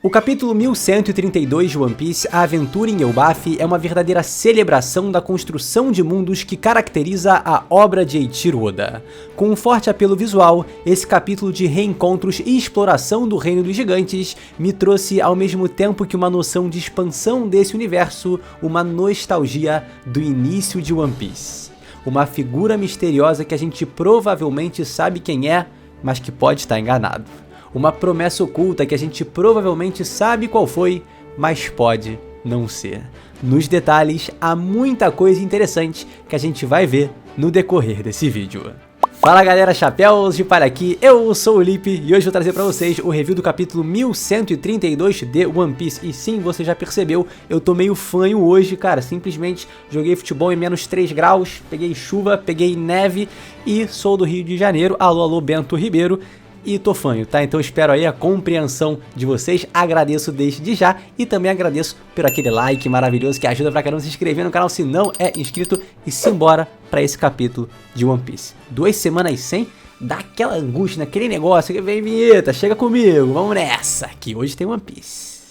O capítulo 1132 de One Piece, A Aventura em Elbaf, é uma verdadeira celebração da construção de mundos que caracteriza a obra de Eiichiro Oda. Com um forte apelo visual, esse capítulo de reencontros e exploração do Reino dos Gigantes me trouxe, ao mesmo tempo que uma noção de expansão desse universo, uma nostalgia do início de One Piece. Uma figura misteriosa que a gente provavelmente sabe quem é, mas que pode estar enganado. Uma promessa oculta que a gente provavelmente sabe qual foi, mas pode não ser. Nos detalhes, há muita coisa interessante que a gente vai ver no decorrer desse vídeo. Fala galera, Chapéus de Palha aqui, eu sou o Lipe e hoje vou trazer pra vocês o review do capítulo 1132 de One Piece. E sim, você já percebeu, eu tô meio fanho hoje, cara, simplesmente joguei futebol em menos 3 graus, peguei chuva, peguei neve e sou do Rio de Janeiro, alô Bento Ribeiro. E tô fanho, tá? Então espero aí a compreensão de vocês, agradeço desde já e também agradeço por aquele like maravilhoso que ajuda pra caramba a se inscrever no canal se não é inscrito e simbora pra esse capítulo de One Piece. 2 semanas sem, dá aquela angústia, naquele negócio que vem vinheta, chega comigo, vamos nessa, que hoje tem One Piece.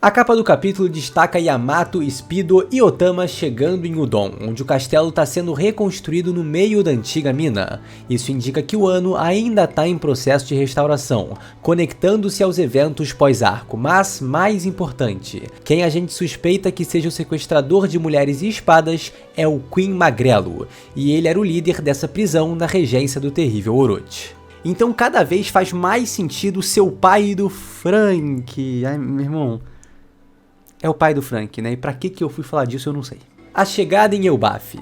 A capa do capítulo destaca Yamato, Speedo e Otama chegando em Udon, onde o castelo está sendo reconstruído no meio da antiga mina. Isso indica que o ano ainda está em processo de restauração, conectando-se aos eventos pós-arco, mas mais importante, quem a gente suspeita que seja o sequestrador de mulheres e espadas é o Queen Magrelo, e ele era o líder dessa prisão na regência do terrível Orochi. Então cada vez faz mais sentido ser o pai do Frank. Ai, meu irmão... É o pai do Frank, né? E pra que eu fui falar disso eu não sei. A chegada em Elbaf.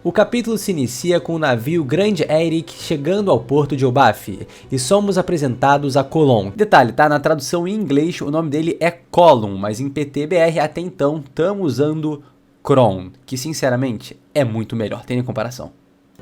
O capítulo se inicia com o navio Grand Eric chegando ao porto de Elbaf e somos apresentados a Colon. Detalhe, tá? Na tradução em inglês o nome dele é Colon, mas em PTBR até então estamos usando Kron, que sinceramente é muito melhor, tem em comparação.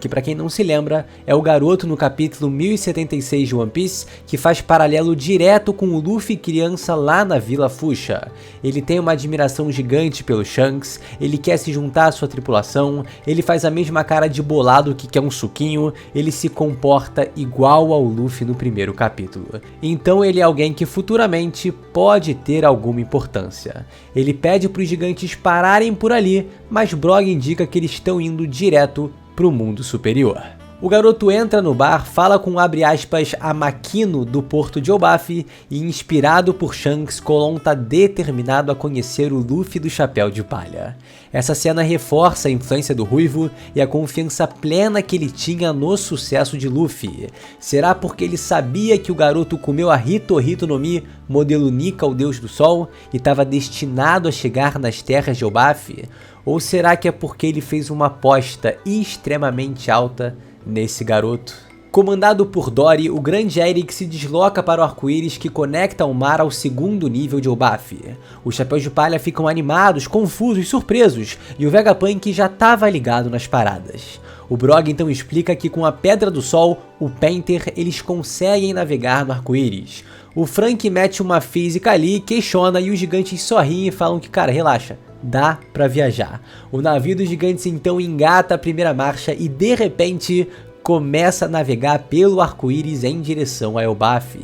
Que pra quem não se lembra, é o garoto no capítulo 1076 de One Piece que faz paralelo direto com o Luffy criança lá na Vila Fuchsia. Ele tem uma admiração gigante pelo Shanks, ele quer se juntar à sua tripulação, ele faz a mesma cara de bolado que quer um suquinho, ele se comporta igual ao Luffy no primeiro capítulo. Então ele é alguém que futuramente pode ter alguma importância. Ele pede para os gigantes pararem por ali, mas Brogy indica que eles estão indo direto pro mundo superior. O garoto entra no bar, fala com abre aspas a Makino do porto de Elbaf e inspirado por Shanks, Colon tá determinado a conhecer o Luffy do Chapéu de Palha. Essa cena reforça a influência do Ruivo e a confiança plena que ele tinha no sucesso de Luffy. Será porque ele sabia que o garoto comeu a Hito Hito no Mi, modelo Nika, o deus do sol, e estava destinado a chegar nas terras de Elbaf? Ou será que é porque ele fez uma aposta extremamente alta nesse garoto? Comandado por Dory, o Grand Eric se desloca para o arco-íris que conecta o mar ao segundo nível de Elbaf. Os Chapéus de Palha ficam animados, confusos, surpresos, e o Vegapunk já estava ligado nas paradas. O Brogy então explica que com a Pedra do Sol, o Painter, eles conseguem navegar no arco-íris. O Frank mete uma física ali, questiona e os gigantes só riem e falam que, cara, relaxa, dá pra viajar. O navio dos gigantes então engata a primeira marcha e de repente começa a navegar pelo arco-íris em direção a Elbaf.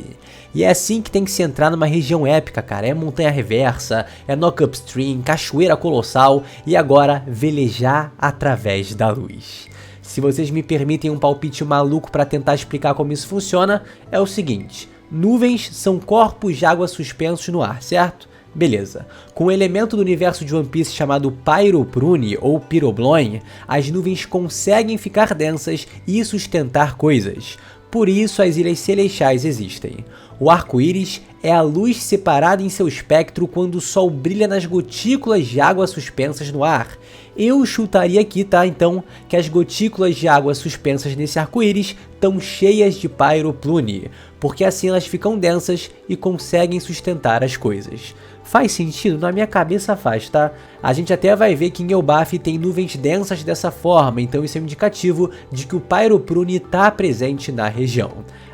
E é assim que tem que se entrar numa região épica, cara. É montanha reversa, é knock upstream, cachoeira colossal e agora velejar através da luz. Se vocês me permitem um palpite maluco para tentar explicar como isso funciona, é o seguinte: nuvens são corpos de água suspensos no ar, certo? Beleza. Com um elemento do universo de One Piece chamado Pyroprune ou Pyrobloin, as nuvens conseguem ficar densas e sustentar coisas. Por isso as Ilhas Celestiais existem. O arco-íris é a luz separada em seu espectro quando o sol brilha nas gotículas de água suspensas no ar. Eu chutaria aqui, tá, então, que as gotículas de água suspensas nesse arco-íris estão cheias de Pyroplune, porque assim elas ficam densas e conseguem sustentar as coisas. Faz sentido? Na minha cabeça faz, tá? A gente até vai ver que em Elbaf tem nuvens densas dessa forma, então isso é um indicativo de que o Pyroprune está presente na região.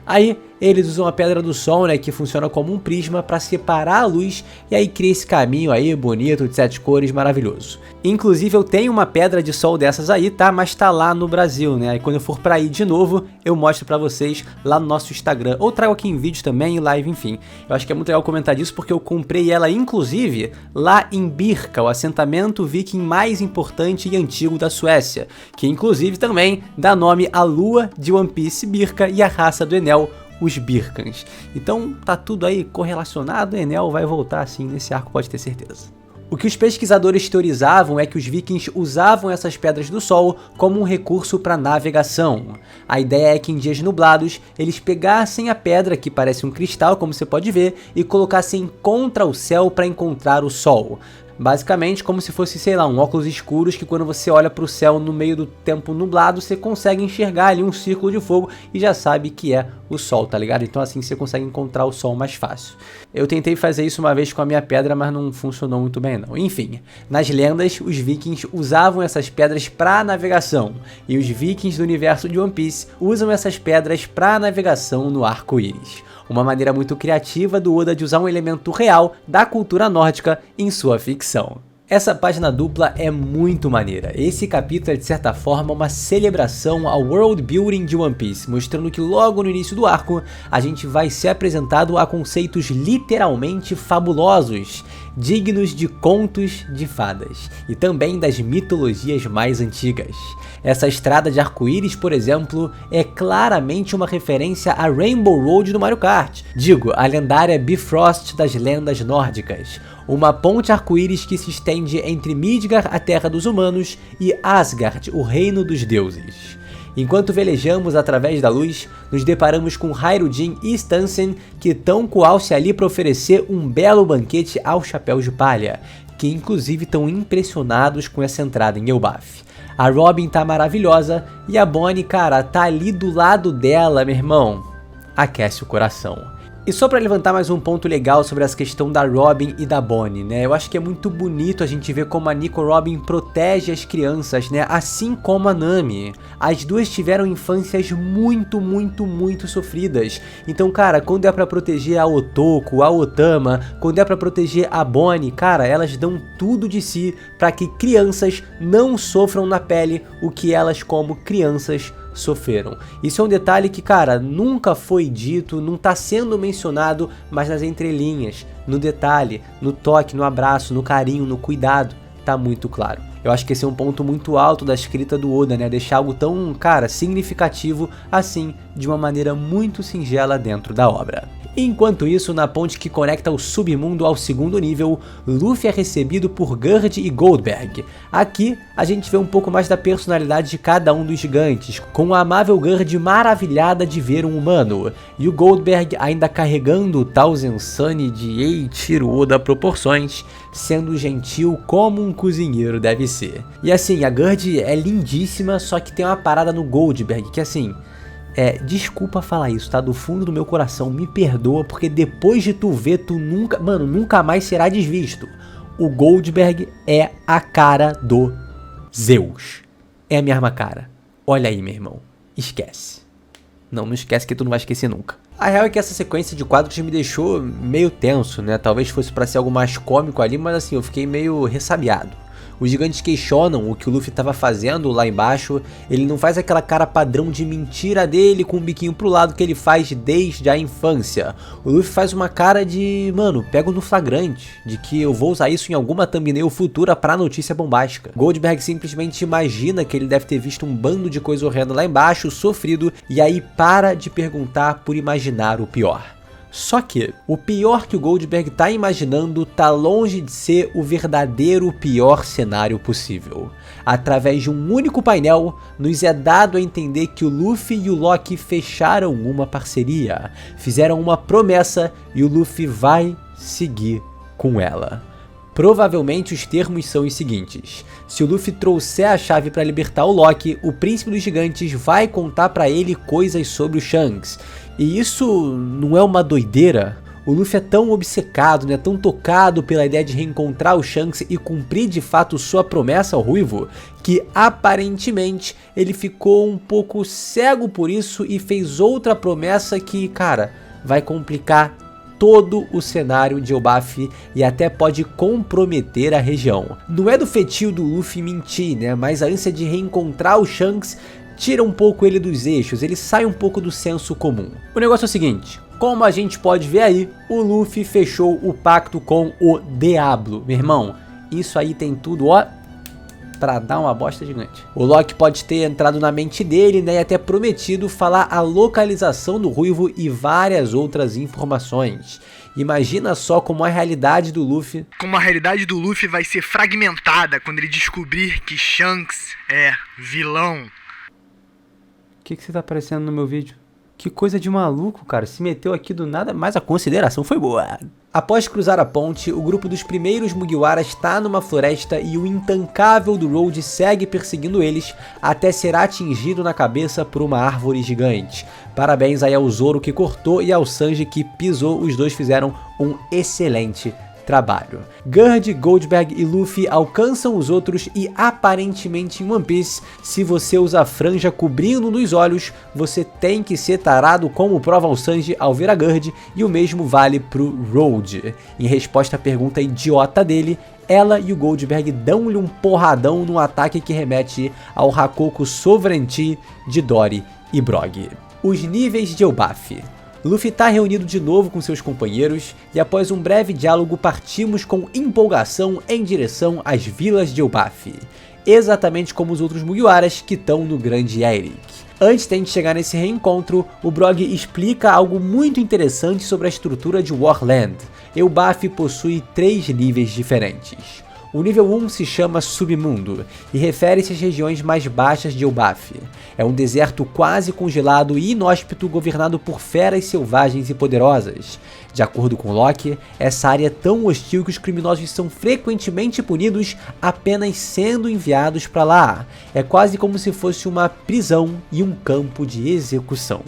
Aí eles usam a Pedra do Sol, né, que funciona como um prisma para separar a luz e aí cria esse caminho aí bonito de 7 cores, maravilhoso. Inclusive eu tenho uma Pedra de Sol dessas aí, tá? Mas tá lá no Brasil, né? Aí quando eu for para aí de novo, eu mostro para vocês lá no nosso Instagram, ou trago aqui em vídeo também, em live, enfim. Eu acho que é muito legal comentar disso porque eu comprei ela inclusive lá em Birka, o assentamento viking mais importante e antigo da Suécia, que inclusive também dá nome à lua de One Piece, Birka, e a raça do Enel, os Birkans. Então tá tudo aí correlacionado, o Enel vai voltar assim nesse arco, pode ter certeza. O que os pesquisadores teorizavam é que os vikings usavam essas pedras do sol como um recurso para navegação. A ideia é que em dias nublados eles pegassem a pedra, que parece um cristal como você pode ver, e colocassem contra o céu para encontrar o sol. Basicamente como se fosse, sei lá, um óculos escuros que quando você olha para o céu no meio do tempo nublado, você consegue enxergar ali um círculo de fogo e já sabe que é o sol, tá ligado? Então assim você consegue encontrar o sol mais fácil. Eu tentei fazer isso uma vez com a minha pedra, mas não funcionou muito bem não. Enfim, nas lendas, os vikings usavam essas pedras para navegação, e os vikings do universo de One Piece usam essas pedras para navegação no arco-íris. Uma maneira muito criativa do Oda de usar um elemento real da cultura nórdica em sua ficção. Essa página dupla é muito maneira. Esse capítulo é de certa forma uma celebração ao world building de One Piece, mostrando que logo no início do arco a gente vai ser apresentado a conceitos literalmente fabulosos, dignos de contos de fadas e também das mitologias mais antigas. Essa estrada de arco-íris, por exemplo, é claramente uma referência a Rainbow Road do Mario Kart. Digo, a lendária Bifrost das lendas nórdicas. Uma ponte arco-íris que se estende entre Midgard, a terra dos humanos, e Asgard, o reino dos deuses. Enquanto velejamos através da luz, nos deparamos com Hyrule e Stansen, que estão com Alce ali para oferecer um belo banquete ao Chapéu de Palha, que inclusive estão impressionados com essa entrada em Elbaf. A Robin tá maravilhosa e a Bonnie, cara, tá ali do lado dela, meu irmão. Aquece o coração. E só para levantar mais um ponto legal sobre essa questão da Robin e da Bonnie, né? Eu acho que é muito bonito a gente ver como a Nico Robin protege as crianças, né? Assim como a Nami. As duas tiveram infâncias muito sofridas. Então, cara, quando é pra proteger a Otoko, a Otama, quando é pra proteger a Bonnie, cara, elas dão tudo de si para que crianças não sofram na pele o que elas como crianças sofreram. Isso é um detalhe que, cara, nunca foi dito, não tá sendo mencionado, mas nas entrelinhas, no detalhe, no toque, no abraço, no carinho, no cuidado, tá muito claro. Eu acho que esse é um ponto muito alto da escrita do Oda, né? Deixar algo tão, cara, significativo assim, de uma maneira muito singela dentro da obra. Enquanto isso, na ponte que conecta o submundo ao segundo nível, Luffy é recebido por Gerd e Goldberg. Aqui, a gente vê um pouco mais da personalidade de cada um dos gigantes, com a amável Gerd maravilhada de ver um humano, e o Goldberg ainda carregando o Thousand Sunny de Eiichiro Oda proporções, sendo gentil como um cozinheiro deve ser. E assim, a Gerd é lindíssima, só que tem uma parada no Goldberg, que assim... desculpa falar isso, tá? Do fundo do meu coração, me perdoa, porque depois de tu ver, tu nunca, mano, nunca mais será desvisto. O Goldberg é a cara do Zeus. É a mesma cara. Olha aí, meu irmão. Esquece. Não esquece que tu não vai esquecer nunca. A real é que essa sequência de quadros me deixou meio tenso, né? Talvez fosse pra ser algo mais cômico ali, mas assim, eu fiquei meio ressabiado. Os gigantes questionam o que o Luffy estava fazendo lá embaixo. Ele não faz aquela cara padrão de mentira dele com o biquinho pro lado que ele faz desde a infância. O Luffy faz uma cara de, mano, pego no flagrante, de que eu vou usar isso em alguma thumbnail futura pra notícia bombástica. Goldberg simplesmente imagina que ele deve ter visto um bando de coisa horrenda lá embaixo, sofrido, e aí para de perguntar por imaginar o pior. Só que o pior que o Goldberg tá imaginando tá longe de ser o verdadeiro pior cenário possível. Através de um único painel, nos é dado a entender que o Luffy e o Loki fecharam uma parceria, fizeram uma promessa e o Luffy vai seguir com ela. Provavelmente os termos são os seguintes: se o Luffy trouxer a chave para libertar o Loki, o príncipe dos gigantes vai contar para ele coisas sobre o Shanks. E isso não é uma doideira? O Luffy é tão obcecado, né, tão tocado pela ideia de reencontrar o Shanks e cumprir de fato sua promessa ao Ruivo, que aparentemente ele ficou um pouco cego por isso e fez outra promessa que, cara, vai complicar todo o cenário de Elbaf e até pode comprometer a região. Não é do feitio do Luffy mentir, né, mas a ânsia de reencontrar o Shanks tira um pouco ele dos eixos, ele sai um pouco do senso comum. O negócio é o seguinte, como a gente pode ver aí, o Luffy fechou o pacto com o Diablo. Meu irmão, isso aí tem tudo, ó, pra dar uma bosta gigante. O Lock pode ter entrado na mente dele, né, e até prometido falar a localização do Ruivo e várias outras informações. Imagina só como a realidade do Luffy... Como a realidade do Luffy vai ser fragmentada quando ele descobrir que Shanks é vilão. O que você tá aparecendo no meu vídeo? Que coisa de maluco, cara, se meteu aqui do nada, mas a consideração foi boa. Após cruzar a ponte, o grupo dos primeiros Mugiwara está numa floresta e o intancável do Road segue perseguindo eles até ser atingido na cabeça por uma árvore gigante. Parabéns aí ao Zoro que cortou e ao Sanji que pisou, os dois fizeram um excelente trabalho. Gerd, Goldberg e Luffy alcançam os outros e aparentemente em One Piece, se você usa a franja cobrindo nos olhos, você tem que ser tarado, como prova o Sanji ao ver a Gerd, e o mesmo vale pro Road. Em resposta à pergunta idiota dele, ela e o Goldberg dão-lhe um porradão num ataque que remete ao Hakoku Sovereignty de Dory e Brog. Os níveis de Elbaf. Luffy está reunido de novo com seus companheiros e após um breve diálogo partimos com empolgação em direção às vilas de Elbaf, exatamente como os outros Mugiwaras que estão no Grande Eric. Antes de a gente chegar nesse reencontro, o Brog explica algo muito interessante sobre a estrutura de Warland. Elbaf possui 3 níveis diferentes. O nível 1 se chama Submundo e refere-se às regiões mais baixas de Elbaf. É um deserto quase congelado e inóspito governado por feras selvagens e poderosas. De acordo com Loki, essa área é tão hostil que os criminosos são frequentemente punidos apenas sendo enviados para lá. É quase como se fosse uma prisão e um campo de execução,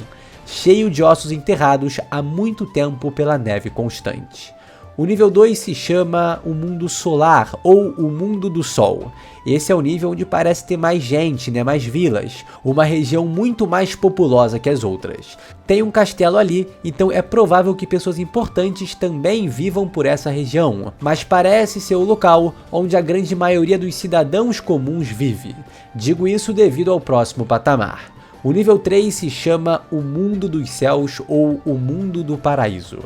cheio de ossos enterrados há muito tempo pela neve constante. O nível 2 se chama o Mundo Solar, ou o Mundo do Sol. Esse é o nível onde parece ter mais gente, né, mais vilas, uma região muito mais populosa que as outras. Tem um castelo ali, então é provável que pessoas importantes também vivam por essa região, mas parece ser o local onde a grande maioria dos cidadãos comuns vive. Digo isso devido ao próximo patamar. O nível 3 se chama o Mundo dos Céus, ou o Mundo do Paraíso.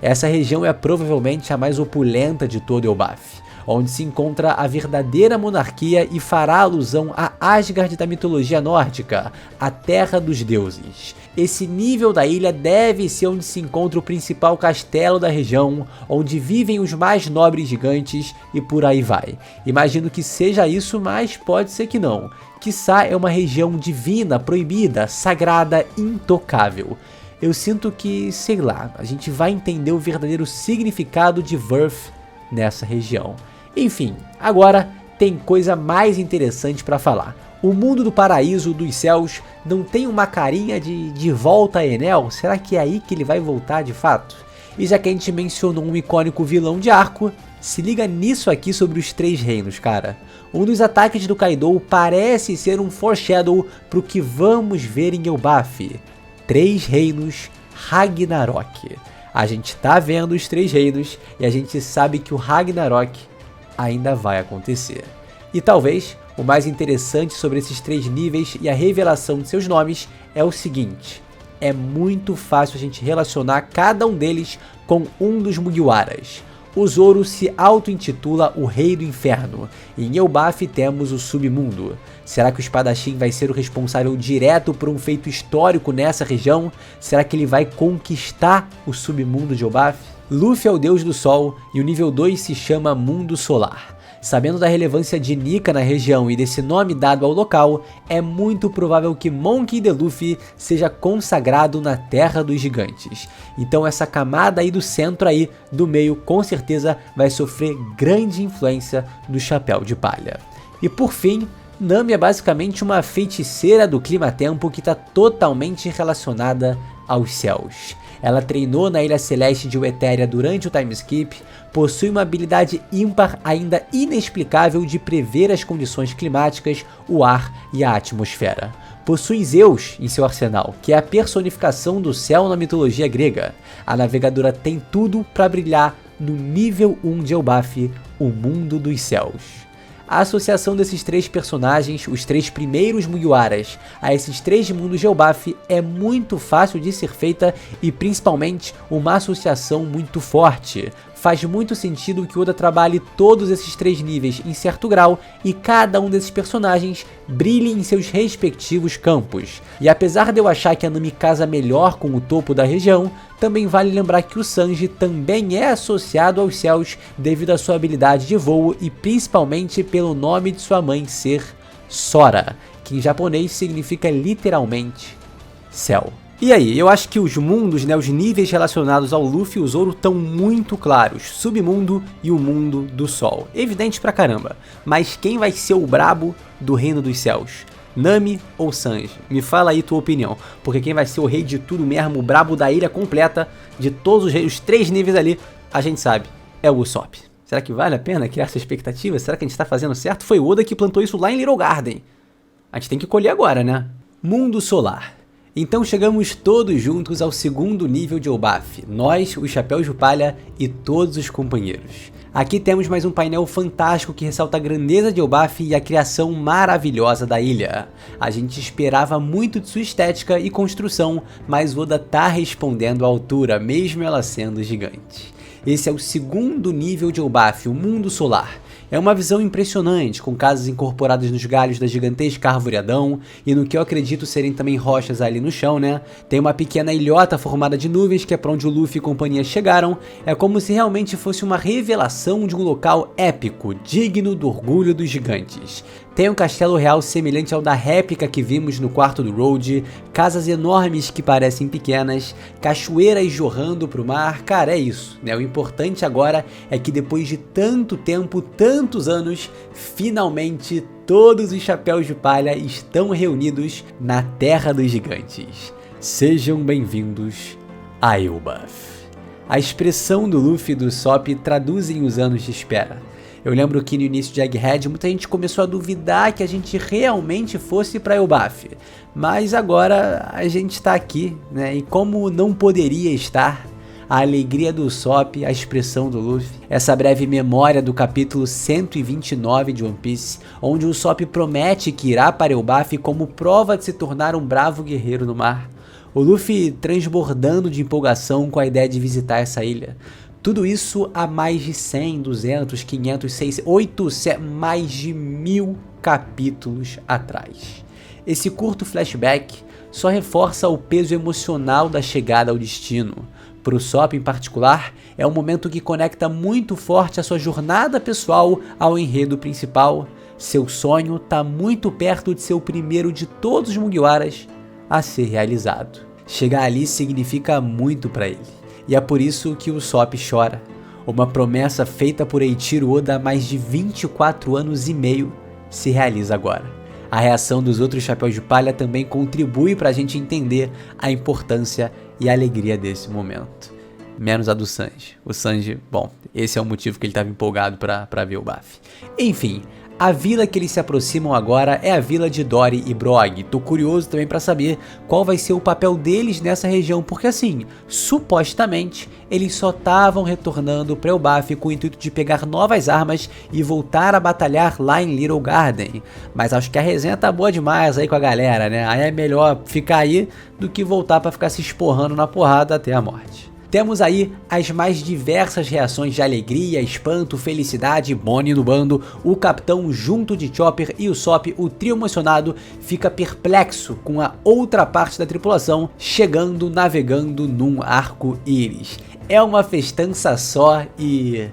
Essa região é provavelmente a mais opulenta de todo Elbaf, onde se encontra a verdadeira monarquia e fará alusão a Asgard da mitologia nórdica, a terra dos deuses. Esse nível da ilha deve ser onde se encontra o principal castelo da região, onde vivem os mais nobres gigantes e por aí vai. Imagino que seja isso, mas pode ser que não. Quiçá é uma região divina, proibida, sagrada, intocável. Eu sinto que, sei lá, a gente vai entender o verdadeiro significado de Worth nessa região. Enfim, agora tem coisa mais interessante para falar. O mundo do paraíso, dos céus, não tem uma carinha de volta a Enel? Será que é aí que ele vai voltar de fato? E já que a gente mencionou um icônico vilão de arco, se liga nisso aqui sobre os 3 reinos, cara. Um dos ataques do Kaido parece ser um foreshadow pro que vamos ver em Elbaf. 3 reinos Ragnarok. A gente tá vendo os 3 reinos e a gente sabe que o Ragnarok ainda vai acontecer. E talvez o mais interessante sobre esses 3 níveis e a revelação de seus nomes é o seguinte: é muito fácil a gente relacionar cada um deles com um dos Mugiwaras. O Zoro se auto-intitula o Rei do Inferno, e em Elbaf temos o Submundo. Será que o espadachim vai ser o responsável direto por um feito histórico nessa região? Será que ele vai conquistar o Submundo de Elbaf? Luffy é o deus do sol e o nível 2 se chama Mundo Solar. Sabendo da relevância de Nika na região e desse nome dado ao local, é muito provável que Monkey D. Luffy seja consagrado na Terra dos Gigantes. Então essa camada aí do centro aí, do meio, com certeza vai sofrer grande influência do Chapéu de Palha. E por fim, Nami é basicamente uma feiticeira do clima-tempo que está totalmente relacionada aos céus. Ela treinou na Ilha Celeste de Wethéria durante o time skip, possui uma habilidade ímpar ainda inexplicável de prever as condições climáticas, o ar e a atmosfera. Possui Zeus em seu arsenal, que é a personificação do céu na mitologia grega. A navegadora tem tudo para brilhar no nível 1 de Elbaf, o mundo dos céus. A associação desses 3 personagens, os 3 primeiros Mugiwaras, a esses 3 mundos de Elbaf é muito fácil de ser feita e principalmente uma associação muito forte. Faz muito sentido que Oda trabalhe todos esses 3 níveis em certo grau e cada um desses personagens brilhe em seus respectivos campos. E apesar de eu achar que a Nami casa melhor com o topo da região, também vale lembrar que o Sanji também é associado aos céus devido à sua habilidade de voo e principalmente pelo nome de sua mãe ser Sora, que em japonês significa literalmente céu. E aí, eu acho que os mundos, os níveis relacionados ao Luffy e o Zoro estão muito claros, submundo e o mundo do sol, evidente pra caramba, mas quem vai ser o brabo do reino dos céus? Nami ou Sanji? Me fala aí tua opinião, porque quem vai ser o rei de tudo mesmo, o brabo da ilha completa, de todos os reis, os 3 níveis ali, a gente sabe, é o Usopp. Será que vale a pena criar essa expectativa? Será que a gente tá fazendo certo? Foi o Oda que plantou isso lá em Little Garden. A gente tem que colher agora, né? Mundo solar. Então chegamos todos juntos ao 2º nível de Elbaf, nós, os Chapéus de Palha e todos os companheiros. Aqui temos mais um painel fantástico que ressalta a grandeza de Elbaf e a criação maravilhosa da ilha. A gente esperava muito de sua estética e construção, mas Oda tá respondendo à altura, mesmo ela sendo gigante. Esse é o 2º nível de Elbaf, o mundo solar. É uma visão impressionante, com casas incorporadas nos galhos da gigantesca árvore Adão, e no que eu acredito serem também rochas ali no chão, né? Tem uma pequena ilhota formada de nuvens que é pra onde o Luffy e companhia chegaram. É como se realmente fosse uma revelação de um local épico, digno do orgulho dos gigantes. Tem um castelo real semelhante ao da réplica que vimos no quarto do Road, casas enormes que parecem pequenas, cachoeiras jorrando pro mar. Cara, é isso, né? O importante agora é que depois de tanto tempo, tantos anos, finalmente todos os Chapéus de Palha estão reunidos na Terra dos Gigantes. Sejam bem-vindos a Elbaf. A expressão do Luffy e do Usopp traduzem os anos de espera. Eu lembro que no início de Egghead muita gente começou a duvidar que a gente realmente fosse para Elbaf, mas agora a gente está aqui, né? E como não poderia estar, a alegria do Usopp, a expressão do Luffy, essa breve memória do capítulo 129 de One Piece, onde o Usopp promete que irá para Elbaf como prova de se tornar um bravo guerreiro no mar. O Luffy transbordando de empolgação com a ideia de visitar essa ilha. Tudo isso há mais de 100, 200, 500, 600, 800, mais de 1000 capítulos atrás. Esse curto flashback só reforça o peso emocional da chegada ao destino. Para o Usopp em particular, é um momento que conecta muito forte a sua jornada pessoal ao enredo principal. Seu sonho está muito perto de ser o primeiro de todos os Mugiwaras a ser realizado. Chegar ali significa muito para ele. E é por isso que o Usopp chora. Uma promessa feita por Eiichiro Oda há mais de 24 anos e meio se realiza agora. A reação dos outros Chapéus de Palha também contribui para a gente entender a importância e a alegria desse momento. Menos a do Sanji. O Sanji, bom, esse é o motivo que ele estava empolgado para ver o Baf. Enfim, a vila que eles se aproximam agora é a vila de Dory e Brog. Tô curioso também para saber qual vai ser o papel deles nessa região, porque assim, supostamente, eles só estavam retornando para Elbaf com o intuito de pegar novas armas e voltar a batalhar lá em Little Garden. Mas acho que a resenha tá boa demais aí com a galera, né? Aí é melhor ficar aí do que voltar para ficar se esporrando na porrada até a morte. Temos aí as mais diversas reações de alegria, espanto, felicidade, Bonnie no bando, o capitão junto de Chopper e o Usopp, o trio emocionado, fica perplexo com a outra parte da tripulação chegando, navegando num arco-íris. É uma festança só e...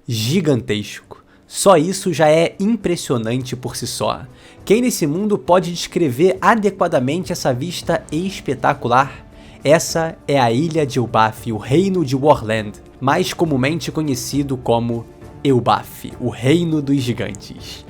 gigantesco. Só isso já é impressionante por si só. Quem nesse mundo pode descrever adequadamente essa vista espetacular? Essa é a Ilha de Elbaf, o Reino de Warland, mais comumente conhecido como Elbaf, o Reino dos Gigantes.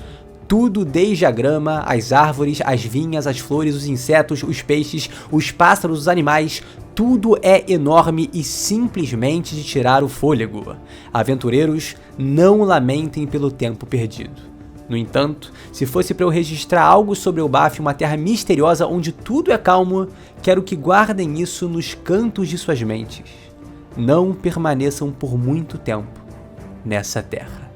Tudo desde a grama, as árvores, as vinhas, as flores, os insetos, os peixes, os pássaros, os animais, tudo é enorme e simplesmente de tirar o fôlego. Aventureiros, não lamentem pelo tempo perdido. No entanto, se fosse para eu registrar algo sobre Elbaf, uma terra misteriosa onde tudo é calmo, quero que guardem isso nos cantos de suas mentes. Não permaneçam por muito tempo nessa terra.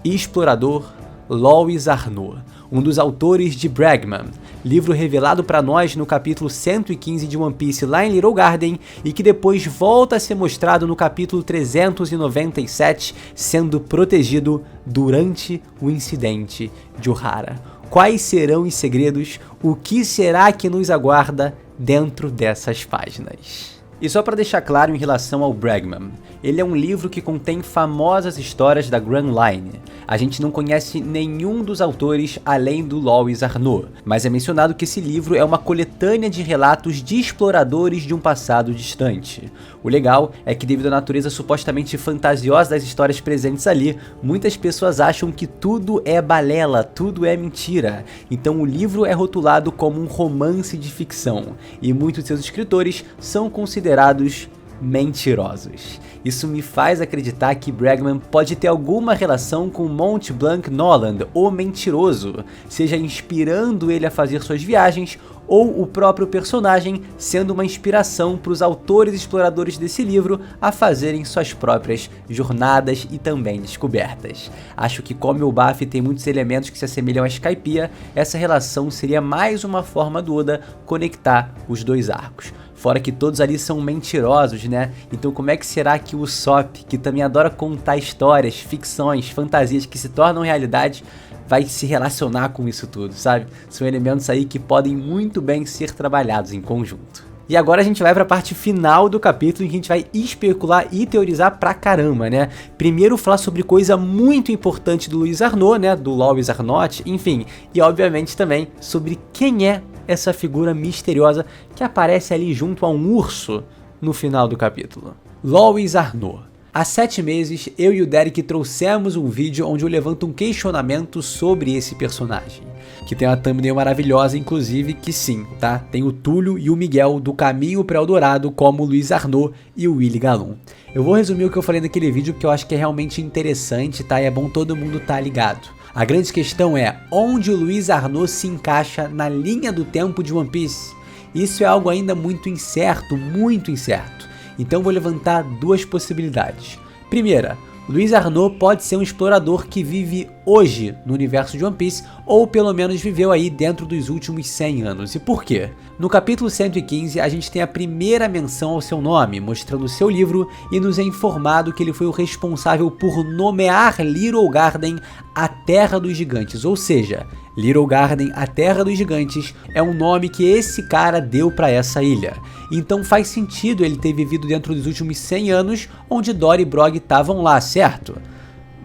Explorador Lewis Arnaud, um dos autores de Bregman, livro revelado para nós no capítulo 115 de One Piece lá em Little Garden e que depois volta a ser mostrado no capítulo 397, sendo protegido durante o incidente de Ohara. Quais serão os segredos? O que será que nos aguarda dentro dessas páginas? E só para deixar claro em relação ao Bregman, ele é um livro que contém famosas histórias da Grand Line. A gente não conhece nenhum dos autores além do Lewis Arnaud, mas é mencionado que esse livro é uma coletânea de relatos de exploradores de um passado distante. O legal é que, devido à natureza supostamente fantasiosa das histórias presentes ali, muitas pessoas acham que tudo é balela, tudo é mentira. Então o livro é rotulado como um romance de ficção, e muitos de seus escritores são considerados mentirosos. Isso me faz acreditar que Bregman pode ter alguma relação com Mont Blanc Noland, o mentiroso, seja inspirando ele a fazer suas viagens, ou o próprio personagem sendo uma inspiração para os autores e exploradores desse livro a fazerem suas próprias jornadas e também descobertas. Acho que como o Elbaf tem muitos elementos que se assemelham a Skypiea, essa relação seria mais uma forma do Oda conectar os dois arcos. Fora que todos ali são mentirosos, né? Então como é que será que o Usopp, que também adora contar histórias, ficções, fantasias que se tornam realidade, vai se relacionar com isso tudo, sabe? São elementos aí que podem muito bem ser trabalhados em conjunto. E agora a gente vai para a parte final do capítulo em que a gente vai especular e teorizar pra caramba, né? Primeiro falar sobre coisa muito importante do Lewis Arnaud, né? Do Lewis Arnaud, enfim. E obviamente também sobre quem é essa figura misteriosa que aparece ali junto a um urso no final do capítulo. Lewis Arnaud. Há 7 meses, eu e o Derek trouxemos um vídeo onde eu levanto um questionamento sobre esse personagem, que tem uma thumbnail maravilhosa, inclusive, que sim, tá? Tem o Túlio e o Miguel do Caminho para Eldorado como o Lewis Arnaud e o Willy Galum. Eu vou resumir o que eu falei naquele vídeo porque eu acho que é realmente interessante, tá? E é bom todo mundo tá ligado. A grande questão é onde o Lewis Arnaud se encaixa na linha do tempo de One Piece. Isso é algo ainda muito incerto, muito incerto. Então vou levantar duas possibilidades. Primeira, Lewis Arnaud pode ser um explorador que vive hoje no universo de One Piece, ou pelo menos viveu aí dentro dos últimos 100 anos. E por quê? No capítulo 115 a gente tem a primeira menção ao seu nome, mostrando o seu livro e nos é informado que ele foi o responsável por nomear Little Garden a Terra dos Gigantes, ou seja, Little Garden, a Terra dos Gigantes, é um nome que esse cara deu para essa ilha. Então faz sentido ele ter vivido dentro dos últimos 100 anos, onde Dory e Brog estavam lá, certo?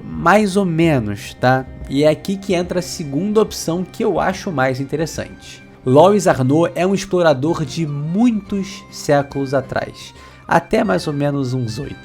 Mais ou menos, tá? E é aqui que entra a segunda opção que eu acho mais interessante. Lewis Arnaud é um explorador de muitos séculos atrás, até mais ou menos uns 8.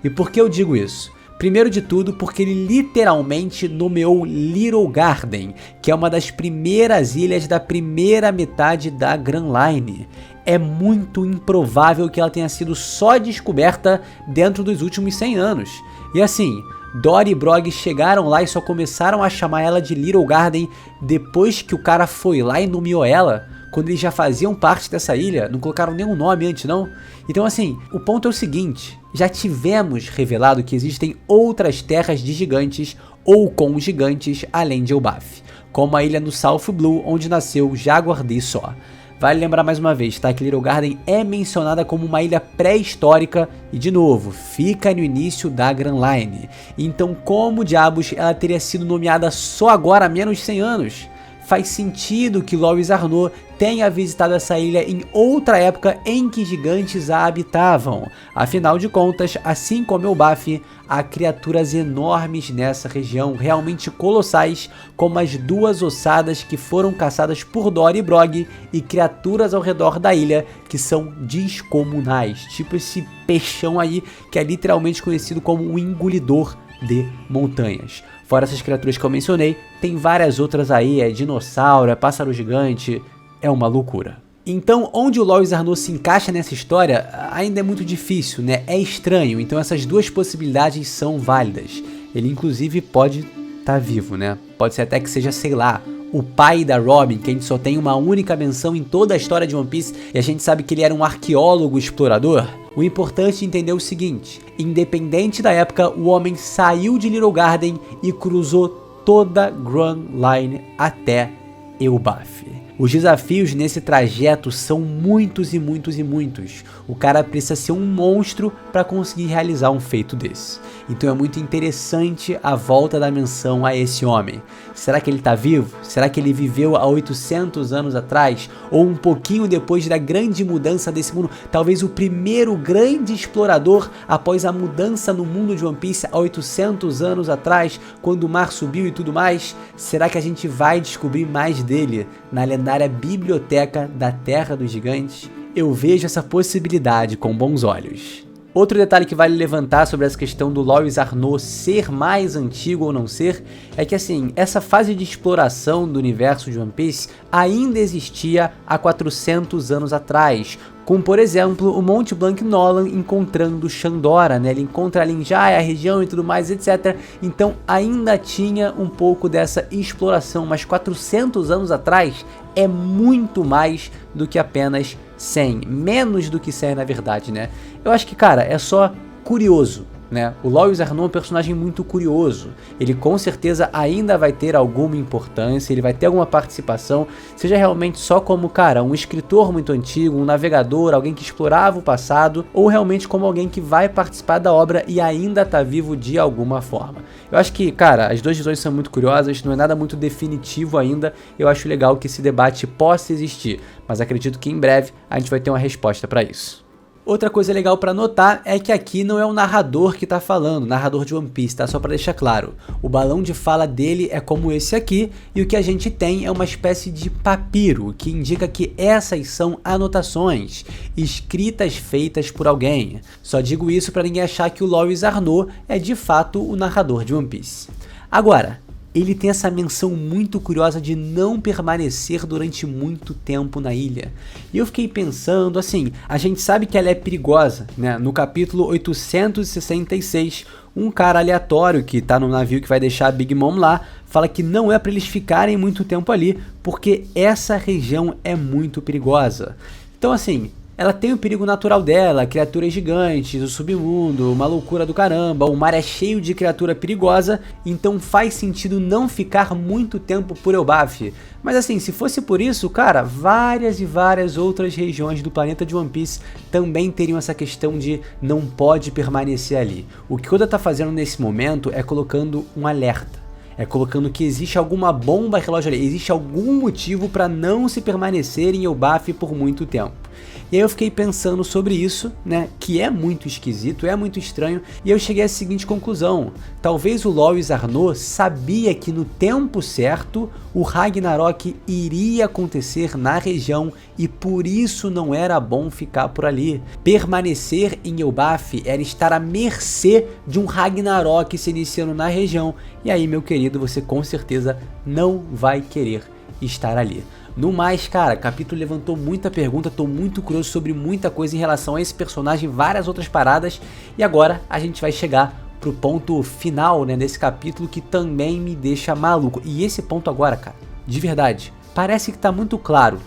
E por que eu digo isso? Primeiro de tudo porque ele literalmente nomeou Little Garden, que é uma das primeiras ilhas da primeira metade da Grand Line. É muito improvável que ela tenha sido só descoberta dentro dos últimos 100 anos. E assim, Dory e Brog chegaram lá e só começaram a chamar ela de Little Garden depois que o cara foi lá e nomeou ela, quando eles já faziam parte dessa ilha, não colocaram nenhum nome antes não. Então assim, o ponto é o seguinte, já tivemos revelado que existem outras terras de gigantes ou com gigantes além de Elbaf, como a ilha no South Blue, onde nasceu Jaguar D só. Vale lembrar mais uma vez, tá, que Little Garden é mencionada como uma ilha pré-histórica e, de novo, fica no início da Grand Line. Então, como diabos ela teria sido nomeada só agora há menos de 100 anos? Faz sentido que Lewis Arnaud tenha visitado essa ilha em outra época em que gigantes a habitavam. Afinal de contas, assim como Elbaf, há criaturas enormes nessa região, realmente colossais, como as duas ossadas que foram caçadas por Dory e Brog, e criaturas ao redor da ilha que são descomunais, tipo esse peixão aí que é literalmente conhecido como o engolidor de montanhas. Fora essas criaturas que eu mencionei, tem várias outras aí, é dinossauro, é pássaro gigante, é uma loucura. Então, onde o Lois Arnaud se encaixa nessa história ainda é muito difícil, né? É estranho, então essas duas possibilidades são válidas. Ele inclusive pode estar vivo, né? Pode ser até que seja, sei lá, o pai da Robin, que a gente só tem uma única menção em toda a história de One Piece, e a gente sabe que ele era um arqueólogo explorador. O importante é entender o seguinte: independente da época, o homem saiu de Little Garden e cruzou toda Grand Line até Elbaf. Os desafios nesse trajeto são muitos e muitos e muitos. O cara precisa ser um monstro para conseguir realizar um feito desse. Então é muito interessante a volta da menção a esse homem. Será que ele está vivo? Será que ele viveu há 800 anos atrás? Ou um pouquinho depois da grande mudança desse mundo? Talvez o primeiro grande explorador após a mudança no mundo de One Piece há 800 anos atrás, quando o mar subiu e tudo mais? Será que a gente vai descobrir mais dele na lendária Biblioteca da Terra dos Gigantes? Eu vejo essa possibilidade com bons olhos. Outro detalhe que vale levantar sobre essa questão do Lois Arnaud ser mais antigo ou não ser, é que assim, essa fase de exploração do universo de One Piece ainda existia há 400 anos atrás, com, por exemplo, o Mont Blanc Nolan encontrando Shandora, né? Ele encontra ali em Jaya, a região e tudo mais, etc. Então ainda tinha um pouco dessa exploração, mas 400 anos atrás é muito mais do que apenas 100, menos do que 100 na verdade, né? Eu acho que, cara, é só curioso, né? O Lois Arnaud é um personagem muito curioso. Ele com certeza ainda vai ter alguma importância, ele vai ter alguma participação, seja realmente só como, cara, um escritor muito antigo, um navegador, alguém que explorava o passado, ou realmente como alguém que vai participar da obra e ainda tá vivo de alguma forma. Eu acho que, cara, as duas visões são muito curiosas, não é nada muito definitivo ainda. Eu acho legal que esse debate possa existir, mas acredito que em breve a gente vai ter uma resposta para isso. Outra coisa legal para notar é que aqui não é o narrador que tá falando, o narrador de One Piece, tá? Só para deixar claro. O balão de fala dele é como esse aqui, e o que a gente tem é uma espécie de papiro, que indica que essas são anotações, escritas feitas por alguém. Só digo isso para ninguém achar que o Lois Arnaud é de fato o narrador de One Piece. Agora, ele tem essa menção muito curiosa de não permanecer durante muito tempo na ilha. E eu fiquei pensando, assim, a gente sabe que ela é perigosa, né? No capítulo 866, um cara aleatório que tá no navio que vai deixar a Big Mom lá, fala que não é para eles ficarem muito tempo ali, porque essa região é muito perigosa. Então, assim, ela tem o perigo natural dela, criaturas gigantes, o submundo, uma loucura do caramba, o mar é cheio de criatura perigosa, então faz sentido não ficar muito tempo por Elbaf. Mas assim, se fosse por isso, cara, várias e várias outras regiões do planeta de One Piece também teriam essa questão de não pode permanecer ali. O que Oda tá fazendo nesse momento é colocando um alerta. É colocando que existe alguma bomba relógio ali, existe algum motivo para não se permanecer em Elbaf por muito tempo. E aí eu fiquei pensando sobre isso, né, que é muito esquisito, é muito estranho, e eu cheguei à seguinte conclusão: talvez o Lois Arnaud sabia que no tempo certo o Ragnarok iria acontecer na região e por isso não era bom ficar por ali. Permanecer em Elbaf era estar à mercê de um Ragnarok se iniciando na região, e aí, meu querido, você com certeza não vai querer estar ali. No mais, cara, o capítulo levantou muita pergunta, tô muito curioso sobre muita coisa em relação a esse personagem, várias outras paradas, e agora a gente vai chegar pro ponto final, né, desse capítulo que também me deixa maluco. E esse ponto agora, cara, de verdade, parece que tá muito claro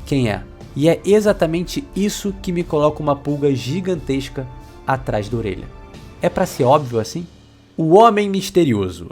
quem é. E é exatamente isso que me coloca uma pulga gigantesca atrás da orelha. É pra ser óbvio assim? O Homem Misterioso.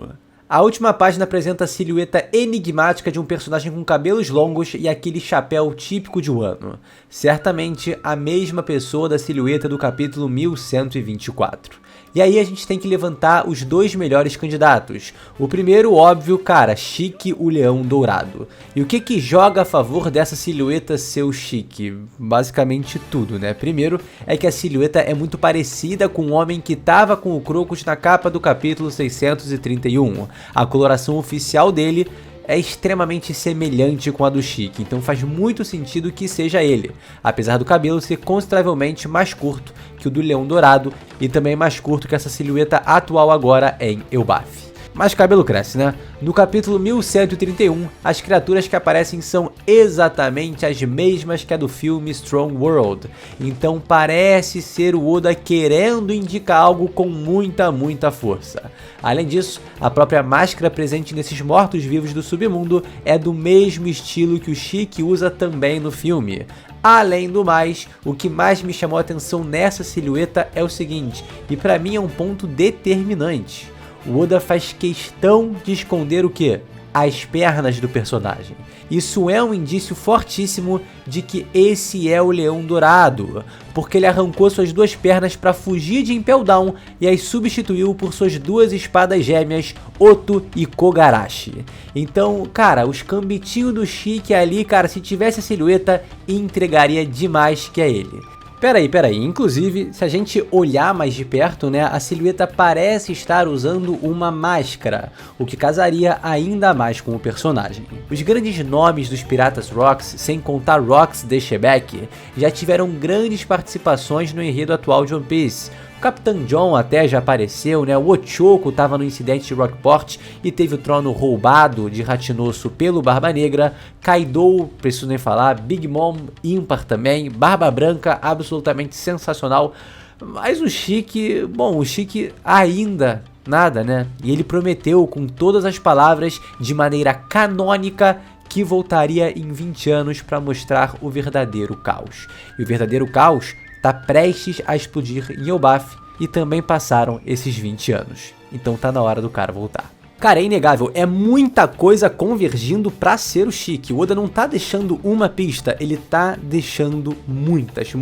A última página apresenta a silhueta enigmática de um personagem com cabelos longos e aquele chapéu típico de Wano. Certamente a mesma pessoa da silhueta do capítulo 1124. E aí a gente tem que levantar os dois melhores candidatos. O primeiro, óbvio, cara, Chique, o Leão Dourado. E o que joga a favor dessa silhueta ser o Chique? Basicamente tudo, né? Primeiro é que a silhueta é muito parecida com o homem que tava com o Crocus na capa do capítulo 631. A coloração oficial dele é extremamente semelhante com a do Chique, então faz muito sentido que seja ele, apesar do cabelo ser consideravelmente mais curto que o do Leão Dourado e também mais curto que essa silhueta atual agora em Elbaf. mas cabelo cresce, né? No capítulo 1131, as criaturas que aparecem são exatamente as mesmas que a do filme Strong World. Então parece ser o Oda querendo indicar algo com muita força. Além disso, a própria máscara presente nesses mortos-vivos do submundo é do mesmo estilo que o Shiki usa também no filme. Além do mais, o que mais me chamou a atenção nessa silhueta é o seguinte, e pra mim é um ponto determinante. O Oda faz questão de esconder o quê? As pernas do personagem. Isso é um indício fortíssimo de que esse é o Leão Dourado, porque ele arrancou suas duas pernas para fugir de Impel Down e as substituiu por suas duas espadas gêmeas, Oto e Kogarashi. Então, cara, os cambitinhos do Shiki ali, cara, se tivesse a silhueta, entregaria demais que é ele. Peraí, inclusive, se a gente olhar mais de perto, né, a silhueta parece estar usando uma máscara, o que casaria ainda mais com o personagem. Os grandes nomes dos Piratas Rocks, sem contar Rocks de Shebeck, já tiveram grandes participações no enredo atual de One Piece. O Capitão John até já apareceu, né? O Ochoko estava no incidente de Rockport e teve o trono roubado de Hachinosu pelo Barba Negra. Kaido, preciso nem falar, Big Mom ímpar também, Barba Branca absolutamente sensacional. Mas o Shiki, bom, o Shiki ainda nada, né? E ele prometeu com todas as palavras, de maneira canônica, que voltaria em 20 anos para mostrar o verdadeiro caos. E o verdadeiro caos tá prestes a explodir em Elbaf e também passaram esses 20 anos. Então tá na hora do cara voltar. Cara, é inegável, é muita coisa convergindo pra ser o Shiki. O Oda não tá deixando uma pista, ele tá deixando muitas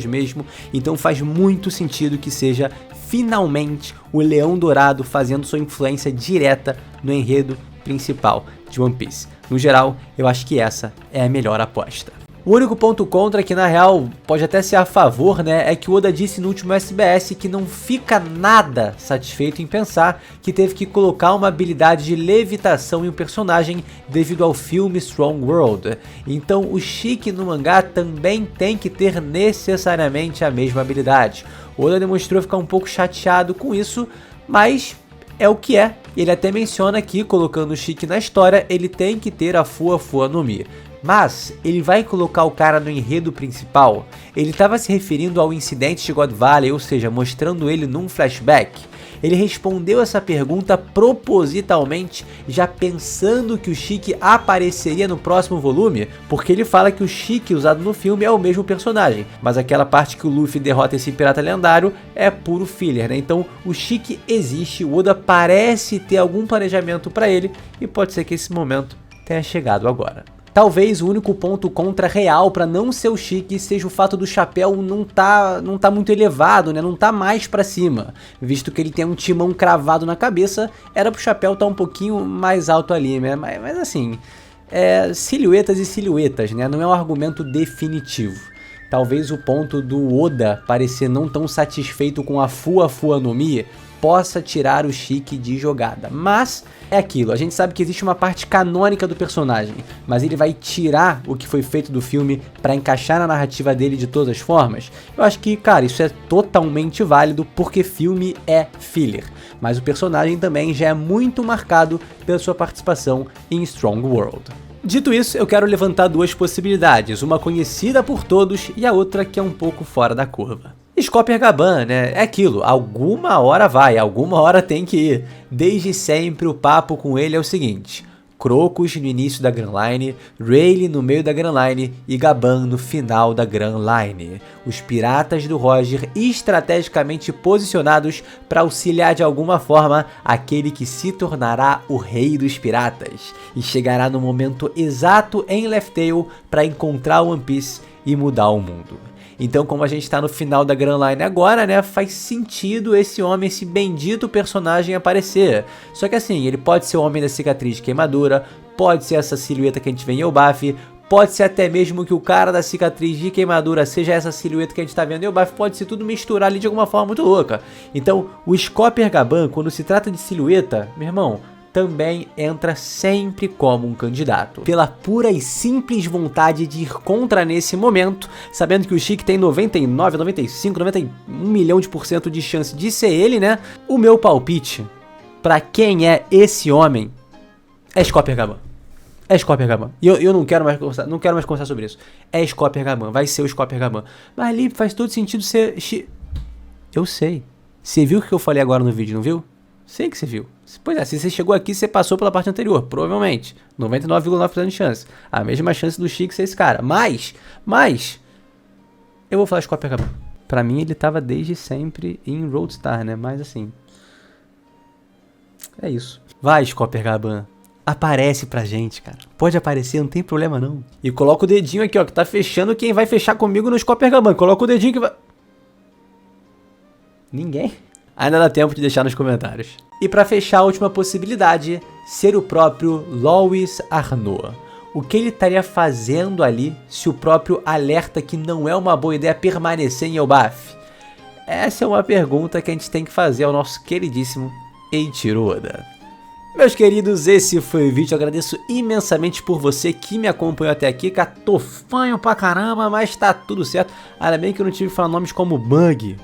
mesmo. Então faz muito sentido que seja finalmente o Leão Dourado fazendo sua influência direta no enredo principal de One Piece. No geral, eu acho que essa é a melhor aposta. O único ponto contra, que na real pode até ser a favor, né, é que o Oda disse no último SBS que não fica nada satisfeito em pensar que teve que colocar uma habilidade de levitação em um personagem devido ao filme Strong World. Então o Shiki no mangá também tem que ter necessariamente a mesma habilidade. O Oda demonstrou ficar um pouco chateado com isso, mas é o que é. Ele até menciona que, colocando o Shiki na história, ele tem que ter a Fua Fua no Mi. Mas ele vai colocar o cara no enredo principal? Ele estava se referindo ao incidente de God Valley, ou seja, mostrando ele num flashback? Ele respondeu essa pergunta propositalmente, já pensando que o Shiki apareceria no próximo volume, porque ele fala que o Shiki usado no filme é o mesmo personagem, mas aquela parte que o Luffy derrota esse pirata lendário é puro filler, né? Então o Shiki existe, o Oda parece ter algum planejamento para ele, e pode ser que esse momento tenha chegado agora. Talvez o único ponto contra real para não ser o Shiki seja o fato do chapéu não tá muito elevado, né? Não tá mais para cima, visto que ele tem um timão cravado na cabeça, era pro chapéu tá um pouquinho mais alto ali, né? Mas assim, silhuetas e silhuetas, né? Não é um argumento definitivo. Talvez o ponto do Oda parecer não tão satisfeito com a Fua Fua no Mi possa tirar o Shiki de jogada, mas é aquilo, a gente sabe que existe uma parte canônica do personagem, mas ele vai tirar o que foi feito do filme para encaixar na narrativa dele de todas as formas. Eu acho que, cara, isso é totalmente válido, porque filme é filler, mas o personagem também já é muito marcado pela sua participação em Strong World. Dito isso, eu quero levantar duas possibilidades, uma conhecida por todos e a outra que é um pouco fora da curva. Scopper Gaban, né? É aquilo, alguma hora vai, alguma hora tem que ir. Desde sempre o papo com ele é o seguinte: Crocus no início da Grand Line, Rayleigh no meio da Grand Line e Gaban no final da Grand Line. Os piratas do Roger estrategicamente posicionados para auxiliar de alguma forma aquele que se tornará o rei dos piratas e chegará no momento exato em Laugh Tale para encontrar One Piece e mudar o mundo. Então, como a gente está no final da Grand Line agora, né, faz sentido esse homem, esse bendito personagem aparecer. Só que assim, ele pode ser o homem da cicatriz de queimadura, pode ser essa silhueta que a gente vê em Elbaf, pode ser até mesmo que o cara da cicatriz de queimadura seja essa silhueta que a gente está vendo em Elbaf, pode ser tudo misturar ali de alguma forma muito louca. Então, o Scopper Gaban, quando se trata de silhueta, meu irmão, também entra sempre como um candidato, pela pura e simples vontade de ir contra nesse momento, sabendo que o Shiki tem 99, 95, 91 milhão de % de chance de ser ele, né? O meu palpite pra quem é esse homem, é Skopje-Gaban. É Skopje-Gaban. E eu não quero mais conversar sobre isso. É Skopje-Gaban, vai ser o Skopje-Gaban. Mas ali faz todo sentido ser... Eu sei. Você viu o que eu falei agora no vídeo, não viu? Sei que você viu. Pois é, se você chegou aqui, você passou pela parte anterior, provavelmente. 99,9% de chance. A mesma chance do Chique ser esse cara. Mas, eu vou falar Skopje-Gaban. Pra mim, ele tava desde sempre em Roadstar, né? Mas assim... É isso. Vai, Skopje-Gaban. Aparece pra gente, cara. Pode aparecer, não tem problema não. E coloca o dedinho aqui, ó, que tá fechando quem vai fechar comigo no Skopje-Gaban. Coloca o dedinho que vai... Ninguém? Ainda dá tempo de deixar nos comentários. E pra fechar a última possibilidade, ser o próprio Lewis Arnaud. O que ele estaria fazendo ali se o próprio alerta que não é uma boa ideia permanecer em Elbaf? Essa é uma pergunta que a gente tem que fazer ao nosso queridíssimo Eiichiro Oda. Meus queridos, esse foi o vídeo. Eu agradeço imensamente por você que me acompanhou até aqui. Cara, tô fanho pra caramba, mas tá tudo certo. Ainda bem que eu não tive que falar nomes como Bug.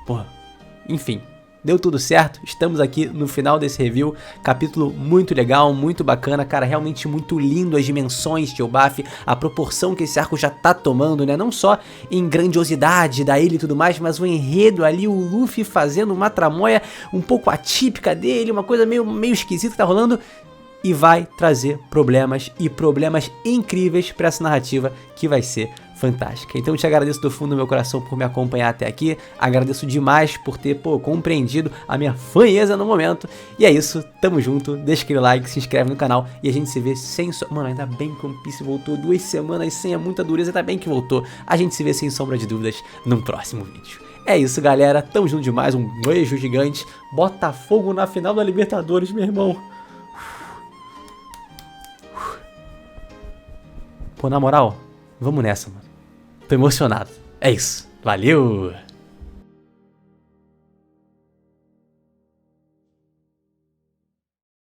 Porra, enfim, deu tudo certo, estamos aqui no final desse review, capítulo muito legal, muito bacana, cara, realmente muito lindo as dimensões de Elbaf, a proporção que esse arco já tá tomando, né, não só em grandiosidade da ilha e tudo mais, mas o enredo ali, o Luffy fazendo uma tramóia um pouco atípica dele, uma coisa meio esquisita que tá rolando, e vai trazer problemas incríveis pra essa narrativa que vai ser fantástica. Então eu te agradeço do fundo do meu coração por me acompanhar até aqui, agradeço demais por ter, compreendido a minha fanheza no momento, e é isso, tamo junto, deixa aquele like, se inscreve no canal, e a gente se vê sem Mano, ainda bem que o One Piece voltou, 2 semanas sem muita dureza, ainda bem que voltou, a gente se vê sem sombra de dúvidas num próximo vídeo. É isso, galera, tamo junto demais, um beijo gigante, Botafogo na final da Libertadores, meu irmão. Pô, na moral, vamos nessa, mano. Tô emocionado. É isso. Valeu!